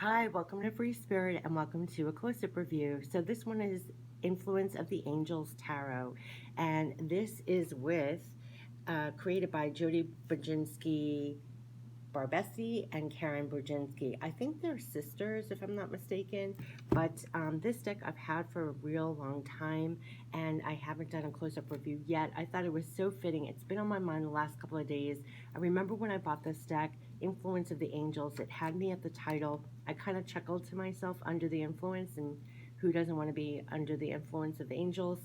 Hi, welcome to Free Spirit and welcome to a close-up review. So this one is Influence of the Angels Tarot, and this is with created by Jody Boginski, Barbessi, and Karen Boginski. I think they're sisters, if I'm not mistaken, but this deck I've had for a real long time, and I haven't done a close-up review yet. I thought it was so fitting. It's been on my mind the last couple of days. I remember when I bought this deck, Influence of the Angels, it had me at the title. I kind of chuckled to myself, under the influence, and who doesn't want to be under the influence of the angels?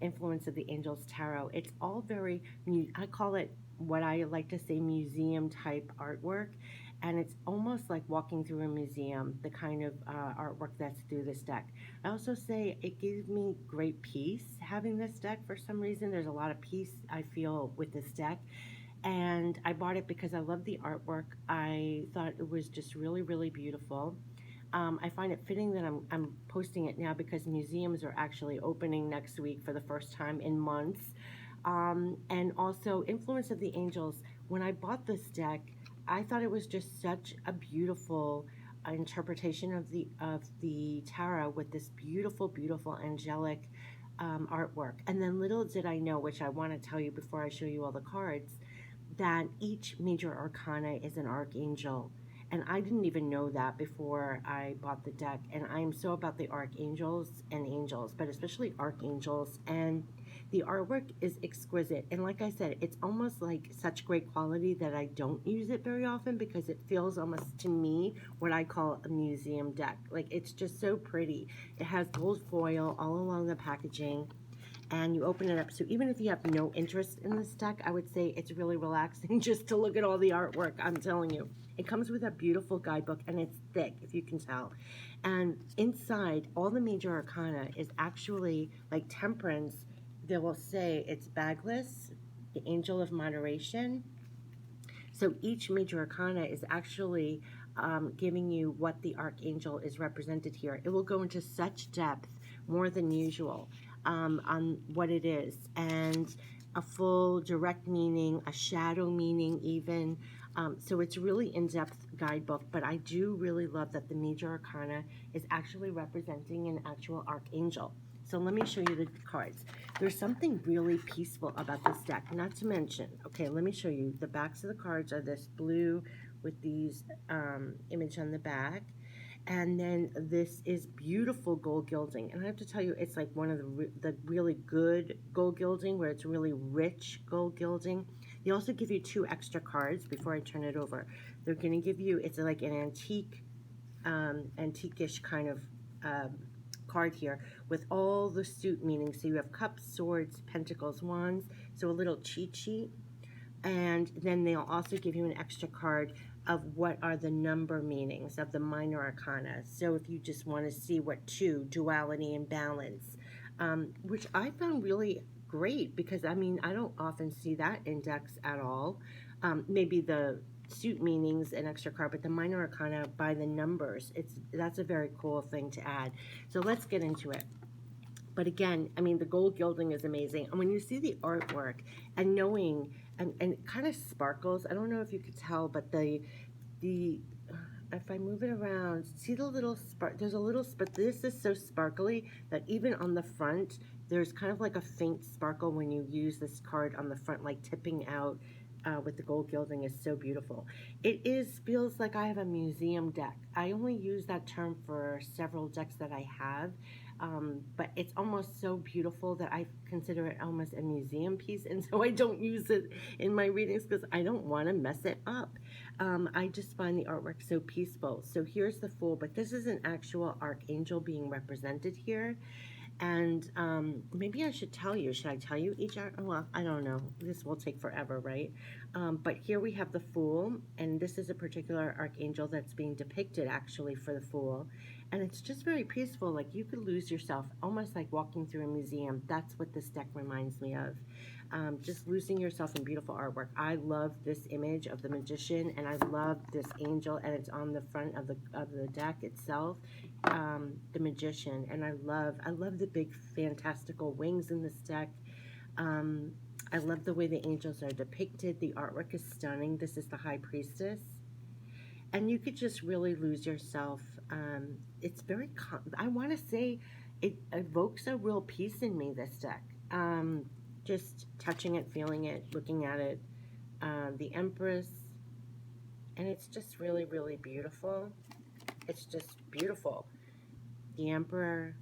Influence of the Angels Tarot. It's all very, I call it what I like to say museum type artwork, and it's almost like walking through a museum, the kind of artwork that's through this deck. I also say it gives me great peace having this deck. For some reason, there's a lot of peace I feel with this deck, and I bought it because I love the artwork. I thought it was just really, really beautiful. I find it fitting that I'm posting it now because museums are actually opening next week for the first time in months. And also, Influence of the Angels. When I bought this deck, I thought it was just such a beautiful interpretation of the tarot with this beautiful, beautiful angelic artwork. And then little did I know, which I want to tell you before I show you all the cards, that each major arcana is an archangel. And I didn't even know that before I bought the deck. And I'm so about the archangels and angels, but especially archangels. And the artwork is exquisite. And like I said, it's almost like such great quality that I don't use it very often because it feels almost to me what I call a museum deck. Like, it's just so pretty. It has gold foil all along the packaging, and you open it up. So even if you have no interest in this deck, I would say it's really relaxing just to look at all the artwork. I'm telling you. It comes with a beautiful guidebook, and it's thick, if you can tell. And inside, all the major arcana is actually like Temperance. They will say it's bagless, the angel of moderation. So each major arcana is actually giving you what the archangel is represented here. It will go into such depth, more than usual, on what it is, and a full direct meaning, a shadow meaning even. So it's really in-depth guidebook, but I do really love that the major arcana is actually representing an actual archangel. So let me show you the cards. There's something really peaceful about this deck, not to mention, okay, let me show you. The backs of the cards are this blue with these image on the back. And then this is beautiful gold gilding. And I have to tell you, it's like one of the really good gold gilding, where it's really rich gold gilding. They also give you 2 extra cards before I turn it over. They're going to give you, it's like an antique, antique-ish kind of card here with all the suit meanings. So you have cups, swords, pentacles, wands, so a little cheat sheet. And then they'll also give you an extra card of what are the number meanings of the minor arcana. So if you just want to see what duality and balance, which I found really great, because I mean, I don't often see that in decks at all. Maybe the suit meanings an extra card, but the minor arcana by the numbers, that's a very cool thing to add. So let's get into it. But again, I mean, the gold gilding is amazing. And when you see the artwork and knowing, and it kind of sparkles, I don't know if you could tell, but if I move it around, see the little spark, there's a little, but this is so sparkly that even on the front, there's kind of like a faint sparkle when you use this card on the front, like tipping out with the gold gilding is so beautiful. Feels like I have a museum deck. I only use that term for several decks that I have. But it's almost so beautiful that I consider it almost a museum piece, and so I don't use it in my readings because I don't want to mess it up. I just find the artwork so peaceful. So here's the Fool, but this is an actual archangel being represented here. And maybe I should tell you. Should I tell you each? Well, I don't know. This will take forever, right? But here we have the Fool, and this is a particular archangel that's being depicted actually for the Fool. And it's just very peaceful. Like, you could lose yourself, almost like walking through a museum. That's what this deck reminds me of. Just losing yourself in beautiful artwork. I love this image of the magician, and I love this angel, and it's on the front of the deck itself. The magician, and I love the big fantastical wings in this deck. I love the way the angels are depicted. The artwork is stunning. This is the High Priestess. and you could just really lose yourself. It's very, I want to say it evokes a real peace in me, this deck. Just touching it, feeling it, looking at it. The Empress, and it's just really, really beautiful. It's just beautiful. The Emperor,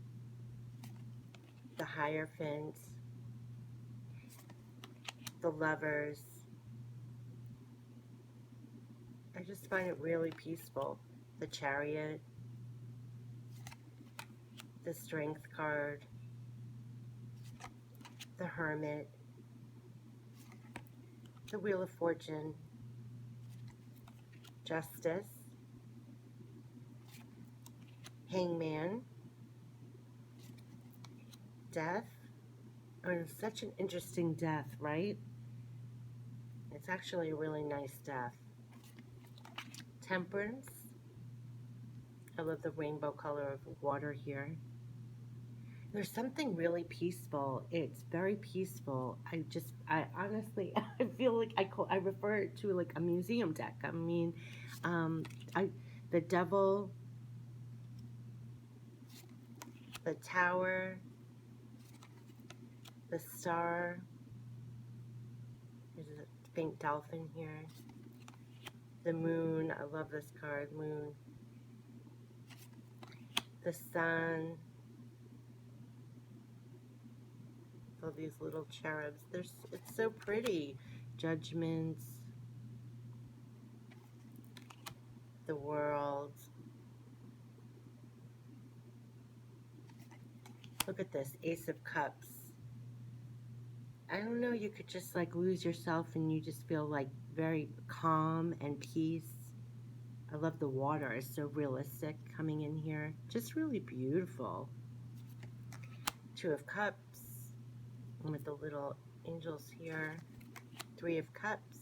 the Hierophant, the Lovers. I just find it really peaceful. The Chariot, the Strength card, the Hermit, the Wheel of Fortune, Justice, Hangman, Death. I mean, it's such an interesting death, right? It's actually a really nice death. Temperance. I love the rainbow color of water here. There's something really peaceful. It's very peaceful. I honestly, I feel like I refer it to like a museum deck. I mean, I, the Devil, the Tower, the Star. There's a pink dolphin here. The Moon. I love this card, Moon. The Sun. All these little cherubs. It's so pretty. Judgments. The World. Look at this, Ace of Cups. I don't know, you could just like lose yourself and you just feel like very calm and peace. I love the water. It's so realistic coming in here. Just really beautiful. Two of Cups. With the little angels here. Three of Cups.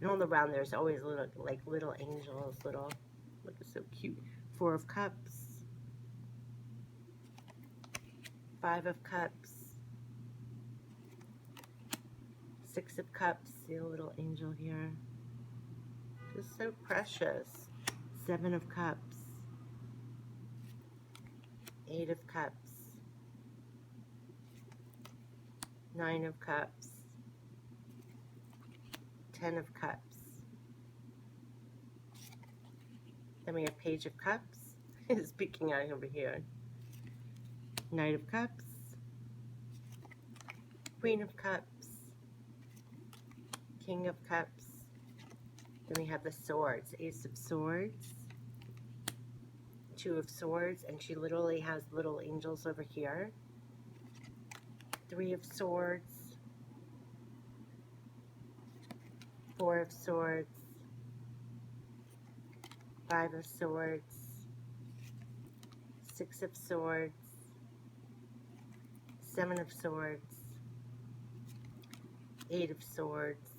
And all around there's always little angels, look, it's so cute. Four of Cups. Five of Cups. Six of Cups. See a little angel here. Just so precious. Seven of Cups. Eight of Cups. Nine of Cups. 10 of Cups. Then we have Page of Cups. It's peeking out over here. Knight of Cups. Queen of Cups. King of Cups. Then we have the Swords. Ace of Swords. Two of Swords. And she literally has little angels over here. Three of Swords. Four of Swords. Five of Swords. Six of Swords. Seven of Swords. Eight of Swords.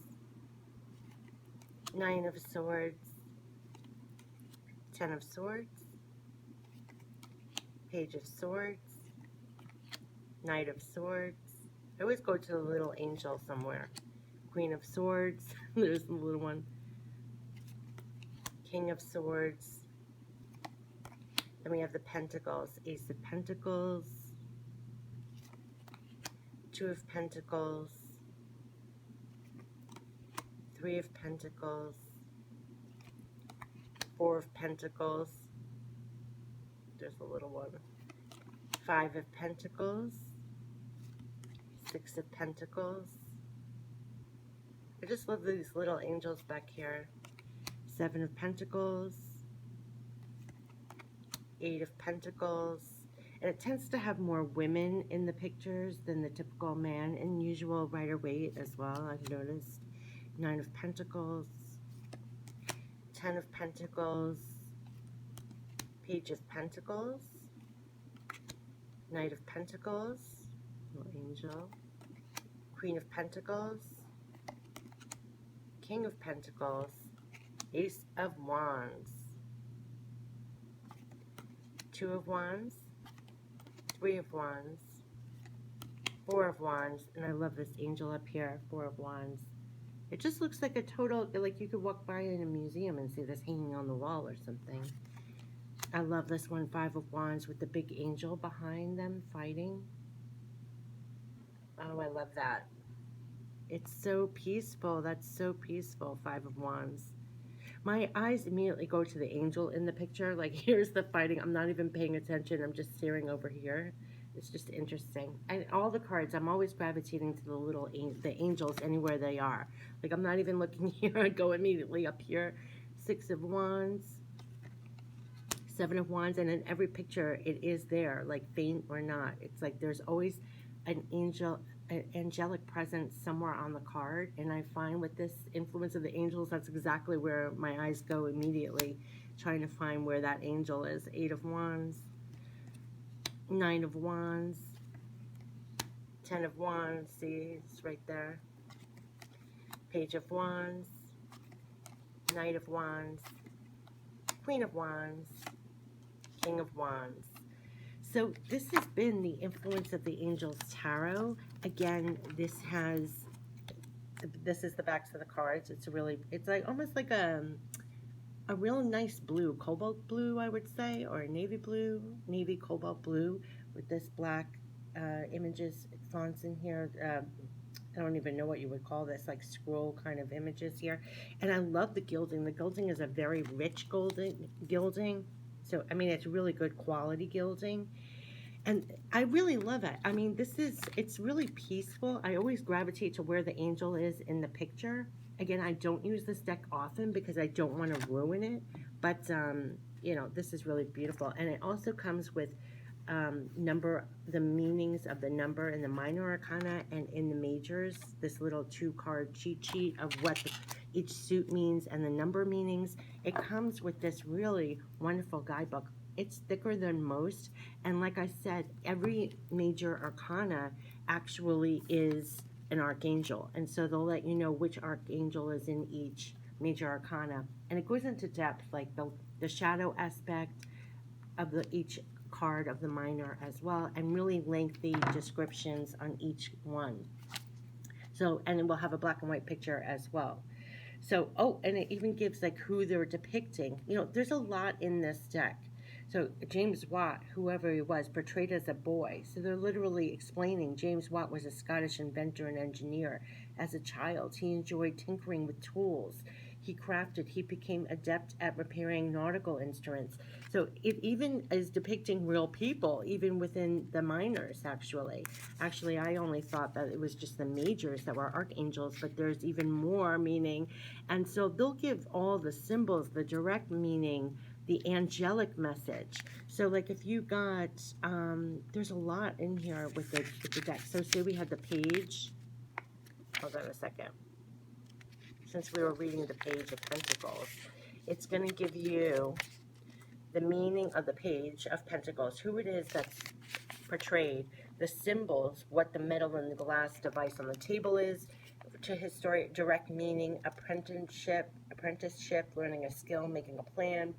Nine of Swords. 10 of Swords. Page of Swords. Knight of Swords. I always go to the little angel somewhere. Queen of Swords. There's the little one. King of Swords. Then we have the Pentacles. Ace of Pentacles. Two of Pentacles. Three of Pentacles. Four of Pentacles. There's a little one. Five of Pentacles. Six of Pentacles. I just love these little angels back here. Seven of Pentacles. Eight of Pentacles. And it tends to have more women in the pictures than the typical man and usual Rider-Waite as well, I've noticed. Nine of Pentacles. 10 of Pentacles. Page of Pentacles. Knight of Pentacles. Little angel. Queen of Pentacles. King of Pentacles. Ace of Wands. Two of Wands. Three of Wands. Four of Wands. And I love this angel up here. Four of Wands. It just looks like a total, like you could walk by in a museum and see this hanging on the wall or something. I love this one, Five of Wands with the big angel behind them fighting. Oh, I love that. It's so peaceful. That's so peaceful, Five of Wands. My eyes immediately go to the angel in the picture. Like, here's the fighting. I'm not even paying attention. I'm just staring over here. It's just interesting. And all the cards, I'm always gravitating to the the angels anywhere they are. Like, I'm not even looking here. I go immediately up here. Six of Wands, Seven of Wands, and in every picture, it is there, like faint or not. It's like there's always an angelic presence somewhere on the card, and I find with this influence of the angels, that's exactly where my eyes go immediately, trying to find where that angel is. Eight of Wands, Nine of Wands, Ten of Wands, see, it's right there. Page of Wands, Knight of Wands, Queen of Wands, King of Wands. So this has been the influence of the Angels Tarot. Again, this is the backs of the cards. It's like almost like a real nice blue, cobalt blue, I would say, or a navy blue, navy cobalt blue with this black images, fonts in here. I don't even know what you would call this, like scroll kind of images here. And I love the gilding. The gilding is a very rich gilding. So, I mean, it's really good quality gilding. And I really love it. I mean, it's really peaceful. I always gravitate to where the angel is in the picture. Again, I don't use this deck often because I don't want to ruin it. But, you know, this is really beautiful. And it also comes with the meanings of the number in the minor arcana and in the majors. This little 2-card cheat sheet of what each suit means and the number meanings. It comes with this really wonderful guidebook. It's thicker than most, and like I said, every major arcana actually is an archangel, and so they'll let you know which archangel is in each major arcana, and it goes into depth, like the shadow aspect of each card of the minor as well, and really lengthy descriptions on each one. So, and then we'll have a black and white picture as well. So, oh, and it even gives like who they're depicting. You know, there's a lot in this deck. So James Watt, whoever he was, portrayed as a boy. So they're literally explaining James Watt was a Scottish inventor and engineer. As a child, he enjoyed tinkering with tools. He became adept at repairing nautical instruments. So it even is depicting real people, even within the minors, actually. Actually, I only thought that it was just the majors that were archangels, but there's even more meaning. And so they'll give all the symbols, the direct meaning, the angelic message. So like if you got, there's a lot in here with the deck. So say we had the page, hold on a second. Since we were reading the Page of Pentacles, it's going to give you the meaning of the Page of Pentacles, who it is that's portrayed, the symbols, what the metal and the glass device on the table is, to historic direct meaning, apprenticeship, learning a skill, making a plan,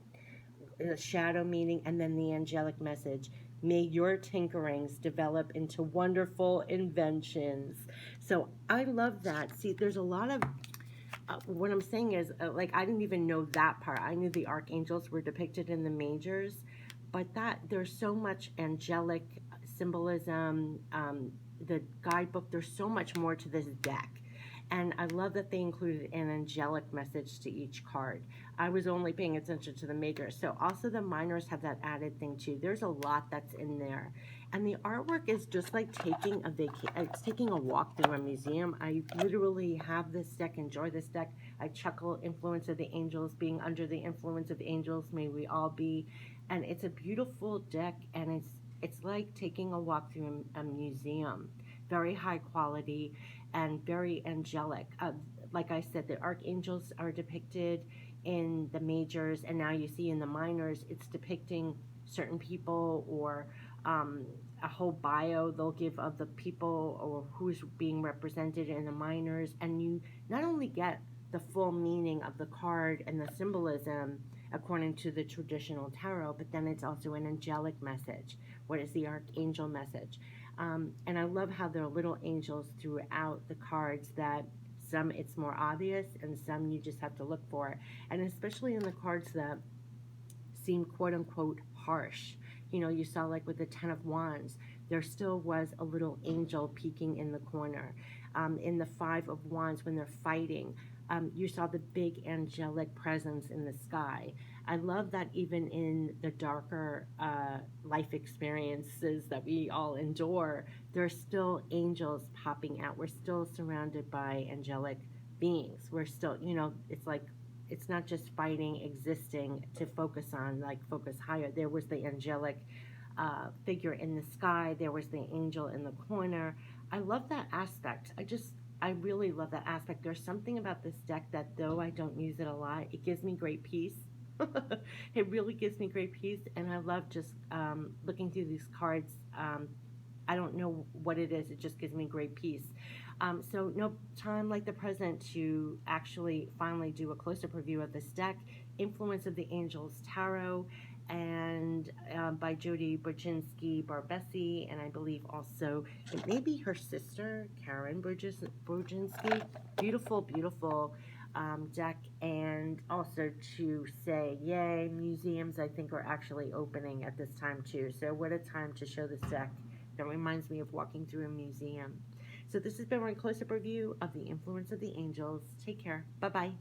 the shadow meaning, and then the angelic message. May your tinkerings develop into wonderful inventions. So I love that. See, there's a lot of what I'm saying is, like, I didn't even know that part. I knew the archangels were depicted in the majors, but there's so much angelic symbolism, the guidebook, there's so much more to this deck. And I love that they included an angelic message to each card. I was only paying attention to the majors. So also the minors have that added thing too. There's a lot that's in there. And the artwork is just like taking it's taking a walk through a museum. I literally have this deck, enjoy this deck. I chuckle, influence of the angels, being under the influence of the angels, may we all be. And it's a beautiful deck, and it's like taking a walk through a museum. Very high quality and very angelic. Like I said, the archangels are depicted in the majors, and now you see in the minors, it's depicting certain people or a whole bio they'll give of the people or who's being represented in the minors, and you not only get the full meaning of the card and the symbolism according to the traditional tarot, but then it's also an angelic message. What is the archangel message? And I love how there are little angels throughout the cards that Some it's more obvious, and some you just have to look for it. And especially in the cards that seem quote unquote harsh. You know, you saw like with the Ten of Wands, there still was a little angel peeking in the corner. In the Five of Wands, when they're fighting, you saw the big angelic presence in the sky. I love that even in the darker life experiences that we all endure, there's still angels popping out. We're still surrounded by angelic beings. We're still, you know, it's like it's not just fighting, existing to focus on, like focus higher. There was the angelic figure in the sky. There was the angel in the corner. I love that aspect. I really love that aspect. There's something about this deck that, though I don't use it a lot, it gives me great peace. It really gives me great peace, and I love just looking through these cards. I don't know what it is. It just gives me great peace. So no time like the present to actually finally do a close-up review of this deck, Influence of the Angels Tarot, and by Jody Boginski, Barbessi, and I believe also it may be her sister, Karen Boginski. Beautiful, beautiful deck. And also to say, yay, museums I think are actually opening at this time too. So what a time to show this deck. That reminds me of walking through a museum. So this has been my close-up review of the Influence of the Angels. Take care. Bye-bye.